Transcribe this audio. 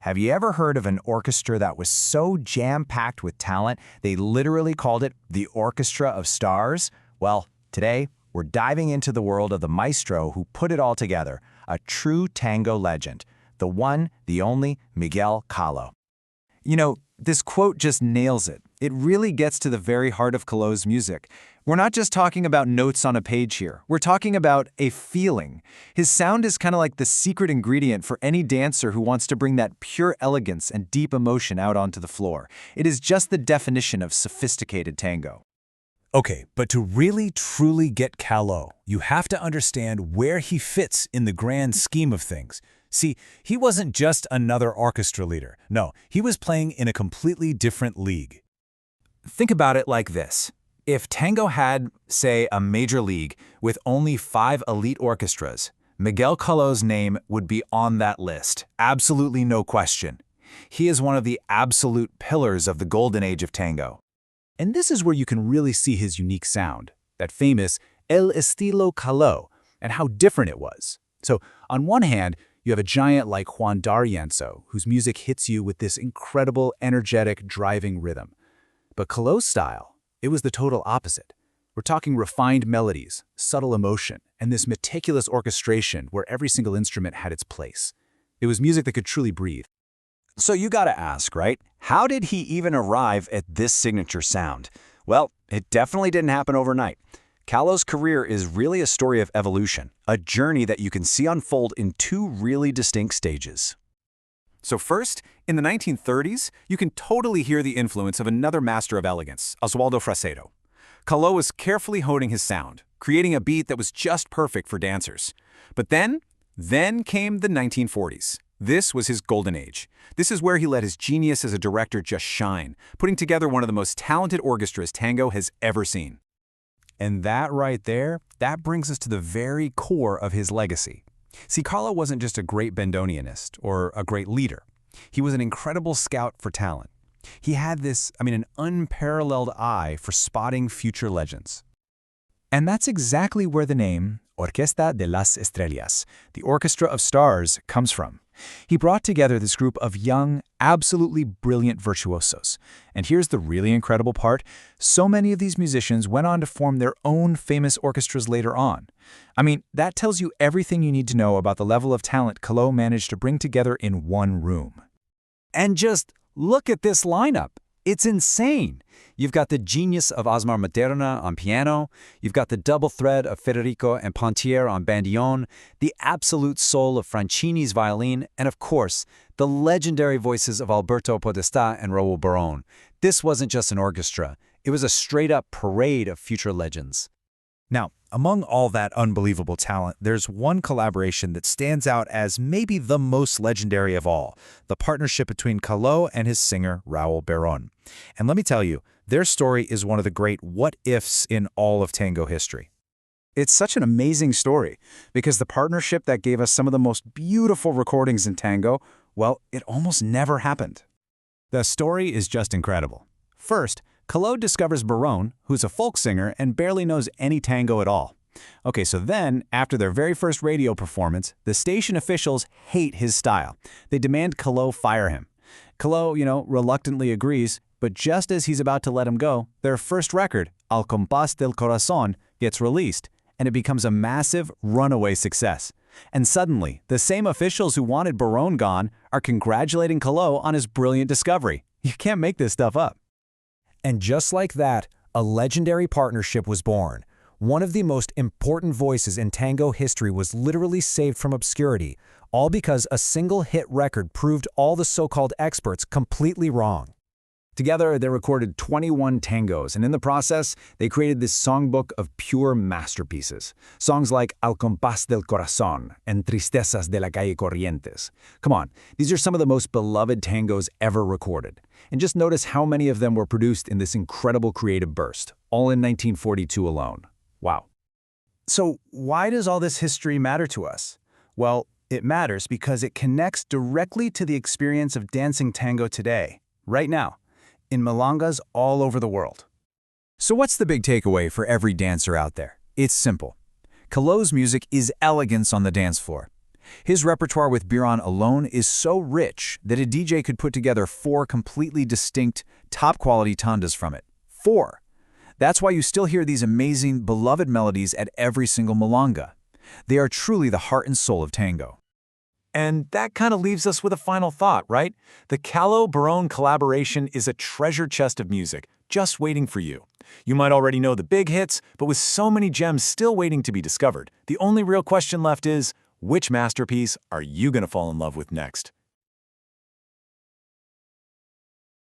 Have you ever heard of an orchestra that was so jam-packed with talent, they literally called it the Orchestra of Stars? Well, today, we're diving into the world of the maestro who put it all together, a true tango legend, the one, the only Miguel Caló. You know, this quote just nails it. It really gets to the very heart of Caló's music. We're not just talking about notes on a page here. We're talking about a feeling. His sound is kind of like the secret ingredient for any dancer who wants to bring that pure elegance and deep emotion out onto the floor. It is just the definition of sophisticated tango. Okay, but to really truly get Caló, you have to understand where he fits in the grand scheme of things. See, he wasn't just another orchestra leader. No, he was playing in a completely different league. Think about it like this. If tango had, say, a major league with only 5 elite orchestras, Miguel Caló's name would be on that list. Absolutely no question. He is one of the absolute pillars of the golden age of tango. And this is where you can really see his unique sound, that famous el estilo Caló, and how different it was. So, on one hand, you have a giant like Juan D'Arienzo, whose music hits you with this incredible, energetic, driving rhythm. But Caló's style, it was the total opposite. We're talking refined melodies, subtle emotion, and this meticulous orchestration where every single instrument had its place. It was music that could truly breathe. So you gotta ask, right? How did he even arrive at this signature sound? Well, it definitely didn't happen overnight. Caló's career is really a story of evolution, a journey that you can see unfold in 2 really distinct stages. So first, in the 1930s, you can totally hear the influence of another master of elegance, Oswaldo Fresedo. Caló was carefully honing his sound, creating a beat that was just perfect for dancers. But then came the 1940s. This was his golden age. This is where he let his genius as a director just shine, putting together one of the most talented orchestras tango has ever seen. And that right there, that brings us to the very core of his legacy. See, Caló wasn't just a great bandoneonist or a great leader. He was an incredible scout for talent. He had an unparalleled eye for spotting future legends. And that's exactly where the name Orquesta de las Estrellas, the Orchestra of Stars, comes from. He brought together this group of young, absolutely brilliant virtuosos. And here's the really incredible part. So many of these musicians went on to form their own famous orchestras later on. I mean, that tells you everything you need to know about the level of talent Caló managed to bring together in one room. And just look at this lineup. It's insane. You've got the genius of Osmar Materna on piano, you've got the double thread of Federico and Pontier on bandoneon, the absolute soul of Franchini's violin, and of course, the legendary voices of Alberto Podestá and Raúl Berón. This wasn't just an orchestra, it was a straight-up parade of future legends. Now, among all that unbelievable talent, there's one collaboration that stands out as maybe the most legendary of all, the partnership between Caló and his singer, Raúl Berón. And let me tell you, their story is one of the great what-ifs in all of tango history. It's such an amazing story, because the partnership that gave us some of the most beautiful recordings in tango, well, it almost never happened. The story is just incredible. First, Caló discovers Berón, who's a folk singer and barely knows any tango at all. Okay, so then, after their very first radio performance, the station officials hate his style. They demand Caló fire him. Caló, reluctantly agrees, but just as he's about to let him go, their first record, Al Compás del Corazón, gets released, and it becomes a massive, runaway success. And suddenly, the same officials who wanted Berón gone are congratulating Caló on his brilliant discovery. You can't make this stuff up. And just like that, a legendary partnership was born. One of the most important voices in tango history was literally saved from obscurity, all because a single hit record proved all the so-called experts completely wrong. Together, they recorded 21 tangos, and in the process, they created this songbook of pure masterpieces. Songs like Al Compás del Corazón and Tristezas de la Calle Corrientes. Come on, these are some of the most beloved tangos ever recorded. And just notice how many of them were produced in this incredible creative burst, all in 1942 alone. Wow. So why does all this history matter to us? Well, it matters because it connects directly to the experience of dancing tango today, right now, in milongas all over the world. So what's the big takeaway for every dancer out there? It's simple. Caló's music is elegance on the dance floor. His repertoire with Berón alone is so rich that a DJ could put together 4 completely distinct, top-quality tandas from it. 4. That's why you still hear these amazing, beloved melodies at every single milonga. They are truly the heart and soul of tango. And that kind of leaves us with a final thought, right? The Caló-Berón collaboration is a treasure chest of music, just waiting for you. You might already know the big hits, but with so many gems still waiting to be discovered, the only real question left is, which masterpiece are you going to fall in love with next?